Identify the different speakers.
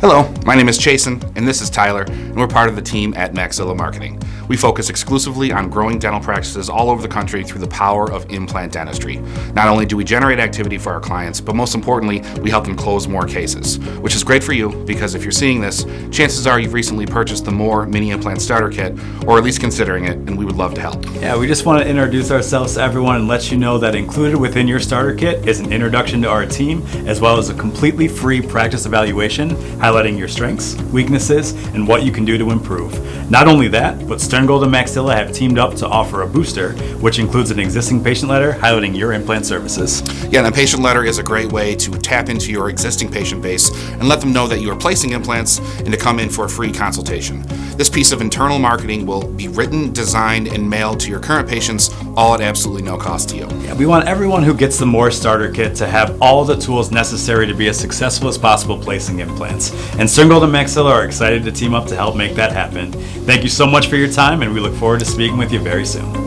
Speaker 1: Hello, my name is Chasen, and this is Tyler, and we're part of the team at Maxilla Marketing. We focus exclusively on growing dental practices all over the country through the power of implant dentistry. Not only do we generate activity for our clients, but most importantly, we help them close more cases, which is great for you because if you're seeing this, chances are you've recently purchased the MOR Mini Implant Starter Kit, or at least considering it, and we would love to help.
Speaker 2: Yeah, we just want to introduce ourselves to everyone and let you know that included within your starter kit is an introduction to our team, as well as a completely free practice evaluation highlighting your strengths, weaknesses, and what you can do to improve. Not only that, but Sterngold and Maxilla have teamed up to offer a booster, which includes an existing patient letter highlighting your implant services.
Speaker 1: Yeah, and a patient letter is a great way to tap into your existing patient base and let them know that you are placing implants and to come in for a free consultation. This piece of internal marketing will be written, designed, and mailed to your current patients, all at absolutely no cost to you.
Speaker 2: Yeah, we want everyone who gets the MOR Starter Kit to have all the tools necessary to be as successful as possible placing implants. And Sterngold and Maxilla are excited to team up to help make that happen. Thank you so much for your time, and we look forward to speaking with you very soon.